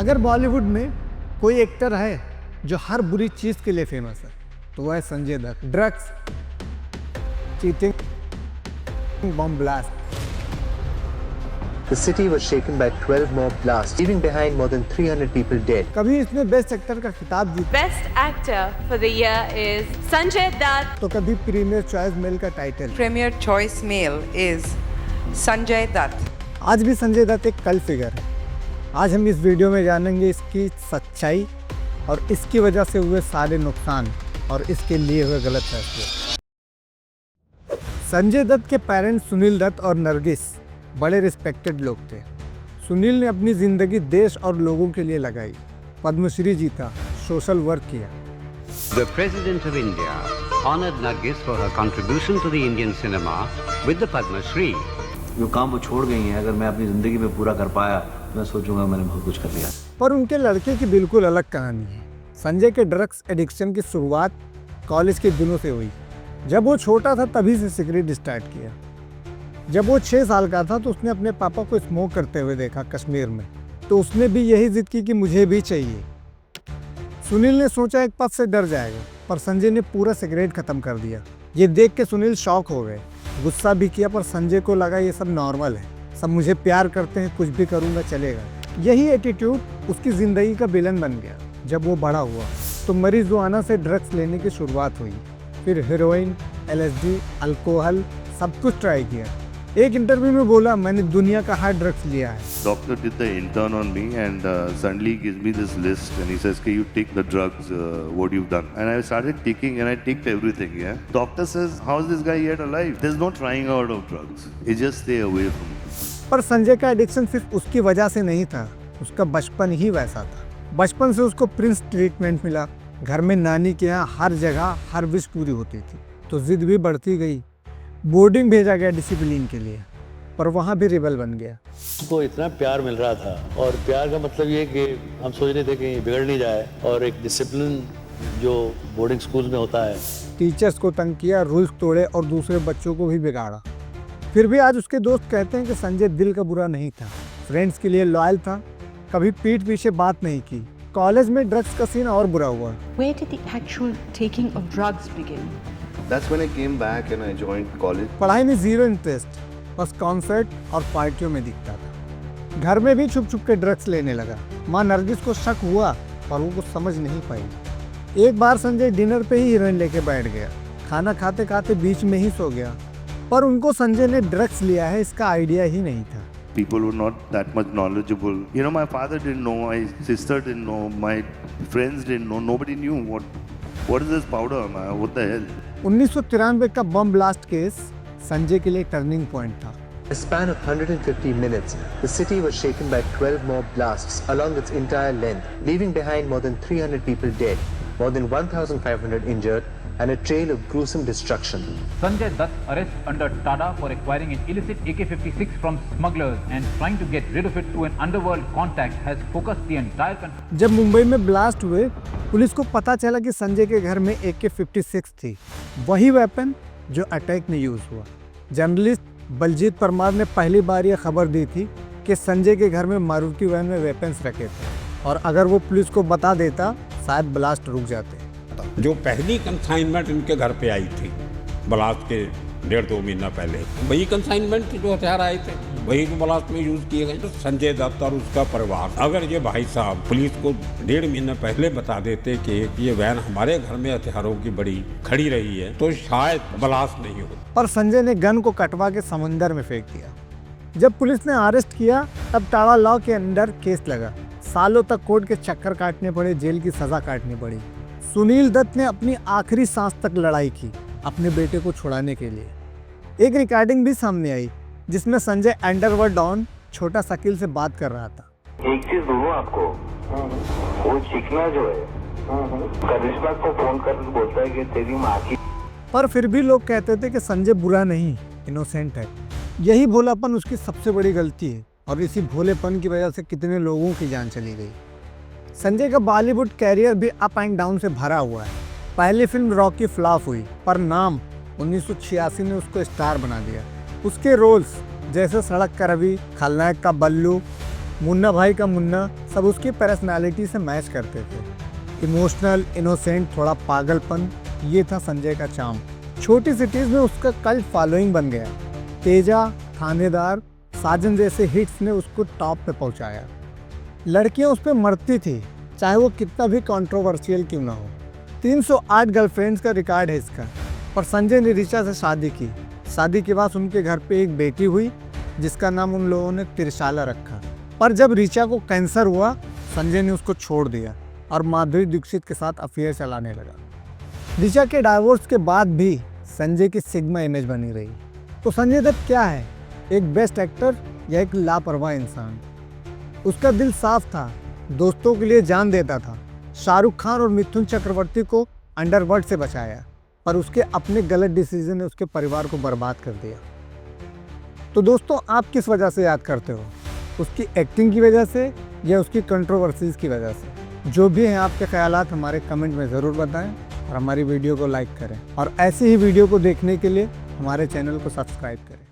अगर बॉलीवुड में कोई एक्टर है जो हर बुरी चीज के लिए फेमस है तो वह है Sanjay Dutt. Drugs, cheating, bomb blast. The city was shaken by 12 more blasts, leaving behind more than 300 people dead. कभी इसने बेस्ट एक्टर का खिताब जीता, Best actor for the year is Sanjay Dutt. तो कभी प्रीमियर चॉइस मेल का title. Premier choice male is Sanjay Dutt. आज भी संजय दत्त एक कल्ट फिगर है। आज हम इस वीडियो में जानेंगे इसकी सच्चाई और इसकी वजह से हुए सारे नुकसान और इसके लिए हुए गलत फैसले। संजय दत्त के पेरेंट्स सुनील दत्त और नरगिस बड़े रिस्पेक्टेड लोग थे। सुनील ने अपनी ज़िंदगी देश और लोगों के लिए लगाई, पद्मश्री जीता, सोशल वर्क किया। The President of India honored Nargis for her contribution to the Indian cinema with the Padma Shri. जो काम वो छोड़ गई हैं, अगर मैं अपनी ज़िंदगी में पूरा कर पाया मैं सोचूंगा मैंने बहुत कुछ कर लिया। पर उनके लड़के की बिल्कुल अलग कहानी है। संजय के ड्रग्स एडिक्शन की शुरुआत कॉलेज के दिनों से हुई। जब वो छोटा था तभी से सिगरेट स्टार्ट किया। जब वो 6 साल का था तो उसने अपने पापा को स्मोक करते हुए देखा कश्मीर में, तो उसने भी यही जिद की कि मुझे भी चाहिए। सुनील ने सोचा एक पद से डर जाएगा, पर संजय ने पूरा सिगरेट खत्म कर दिया। ये देख के सुनील शॉक हो गए, गुस्सा भी किया, पर संजय को लगा ये सब नॉर्मल है, सब मुझे प्यार करते हैं, कुछ भी करूँगा चलेगा। यही एटीट्यूड उसकी ज़िंदगी का विलन बन गया। जब वो बड़ा हुआ तो marijuana से ड्रग्स लेने की शुरुआत हुई, फिर हेरोइन, LSD, अल्कोहल सब कुछ ट्राई किया। एक इंटरव्यू में बोला, मैंने दुनिया का हार्ड ड्रग्स लिया है। Doctor did the intern on me and suddenly gives me this list and he says, "Okay, you take the drugs. What you've done?" And I started taking and I ticked everything. Yeah. Doctor says, "How is this guy yet alive? There's no trying out of drugs. He just stay away from it." पर संजय का addiction सिर्फ उसकी वजह से नहीं था, उसका बचपन ही वैसा था। बचपन से उसको प्रिंस ट्रीटमेंट मिला। घर में नानी के यहाँ हर जगह हर विश पूरी होती थी, तो जिद भी बढ़ती गई। बोर्डिंग भेजा गया डिसिप्लिन के लिए, पर वहाँ भी रिबल बन गया। उसको इतना प्यार मिल रहा था, और प्यार का मतलब ये कि हम सोच रहे थे कि बिगड़ नहीं जाए, और एक डिसिप्लिन जो बोर्डिंग स्कूल में होता है। टीचर्स को तंग किया, रूल्स तोड़े और दूसरे बच्चों को भी बिगाड़ा। फिर भी आज उसके दोस्त कहते हैं कि संजय दिल का बुरा नहीं था, फ्रेंड्स के लिए लॉयल था, कभी पीठ पीछे बात नहीं की। कॉलेज में ड्रग्स का सीन और बुरा हुआ। Where did the actual taking of drugs begin? That's when I came back and I joined college. पढ़ाई में जीरो इंटरेस्ट, बस कॉन्सर्ट और पार्टियों में दिखता था। घर में भी छुप छुप के ड्रग्स लेने लगा। माँ नरगिस को शक हुआ, पर वो कुछ समझ नहीं पाई। एक बार संजय डिनर पे ही हीरोइन लेके बैठ गया, खाना खाते खाते बीच में ही सो गया। पर उनको संजय ने ड्रग्स लिया है इसका आइडिया ही नहीं था। People were not that much knowledgeable. You know, my father didn't know, my sister didn't know, my friends didn't know. Nobody knew what is this powder, man? What the hell? 1993 का bomb blast case Sanjay के लिए turning point था। In a span of 150 minutes, the city was shaken by 12 more blasts along its entire length, leaving behind more than 300 people dead, more than 1,500 injured, and a trail of gruesome destruction. Sanjay Dutt's arrest under TADA for acquiring an illicit AK-56 from smugglers and trying to get rid of it through an underworld contact has focused the entire country. जब मुंबई में blast हुए, police को पता चला कि संजय के घर में AK-56 थी, वही वेपन जो अटैक में यूज हुआ। जर्नलिस्ट बलजीत परमार ने पहली बार यह खबर दी थी कि संजय के घर में मारुति वैन में वेपन्स रखे थे, और अगर वो पुलिस को बता देता शायद ब्लास्ट रुक जाते। जो पहली कंसाइनमेंट इनके घर पे आई थी ब्लास्ट के 1.5-2 महीना पहले, वही कंसाइनमेंट थी जो हथियार आए थे, वही तो ब्लास्ट में यूज किए गए। तो संजय दत्त और उसका परिवार, अगर ये भाई साहब पुलिस को 1.5 महीना पहले बता देते कि ये वैन हमारे घर में हथियारों की बड़ी खड़ी रही है, तो शायद ब्लास्ट नहीं होता। पर संजय ने गन को कटवा के समंदर में फेंक दिया। जब पुलिस ने अरेस्ट किया तब टाड़ा लॉ के अंडर केस लगा। सालों तक कोर्ट के चक्कर काटने पड़े, जेल की सजा काटनी पड़ी। सुनील दत्त ने अपनी आखिरी सांस तक लड़ाई की अपने बेटे को छुड़ाने के लिए। एक रिकॉर्डिंग भी सामने आई जिसमें संजय अंडरवर्ल्ड डॉन छोटा शकील से बात कर रहा था। एक चीज बोलूं आपको, वो चिकना जो है करिश्मा को फोन कर बोलता है कि तेरी माँ की। पर फिर भी लोग कहते थे कि संजय बुरा नहीं, इनोसेंट है। यही भोलापन उसकी सबसे बड़ी गलती है, और इसी भोलेपन की वजह से कितने लोगों की जान चली गई। संजय का बॉलीवुड कैरियर भी अप एंड डाउन से भरा हुआ है। पहली फिल्म रॉकी फ्लॉप हुई, पर नाम 1986 ने उसको स्टार बना दिया। उसके रोल्स जैसे सड़क का रवि, खलनायक का बल्लू, मुन्ना भाई का मुन्ना सब उसकी पर्सनालिटी से मैच करते थे। इमोशनल, इनोसेंट, थोड़ा पागलपन, ये था संजय का चार्म। छोटी सिटीज़ में उसका कल्ट फॉलोइंग बन गया। तेजा, थानेदार, साजन जैसे हिट्स ने उसको टॉप पे पहुंचाया। लड़कियां उस पर मरती थी, चाहे वो कितना भी कंट्रोवर्शियल क्यों ना हो। 308 गर्लफ्रेंड्स का रिकॉर्ड है इसका। पर संजय ने ऋचा से शादी की। शादी के बाद उनके घर पे एक बेटी हुई जिसका नाम उन लोगों ने त्रिशाला रखा। पर जब ऋचा को कैंसर हुआ, संजय ने उसको छोड़ दिया और माधुरी दीक्षित के साथ अफेयर चलाने लगा। ऋचा के डाइवोर्स के बाद भी संजय की सिग्मा इमेज बनी रही। तो संजय दत्त क्या है, एक बेस्ट एक्टर या एक लापरवाह इंसान? उसका दिल साफ था, दोस्तों के लिए जान देता था। शाहरुख खान और मिथुन चक्रवर्ती को अंडरवर्ल्ड से बचाया, पर उसके अपने गलत डिसीजन ने उसके परिवार को बर्बाद कर दिया। तो दोस्तों, आप किस वजह से याद करते हो? उसकी एक्टिंग की वजह से या उसकी कंट्रोवर्सीज की वजह से? जो भी हैं आपके ख्यालात हमारे कमेंट में ज़रूर बताएं और हमारी वीडियो को लाइक करें। और ऐसे ही वीडियो को देखने के लिए हमारे चैनल को सब्सक्राइब करें।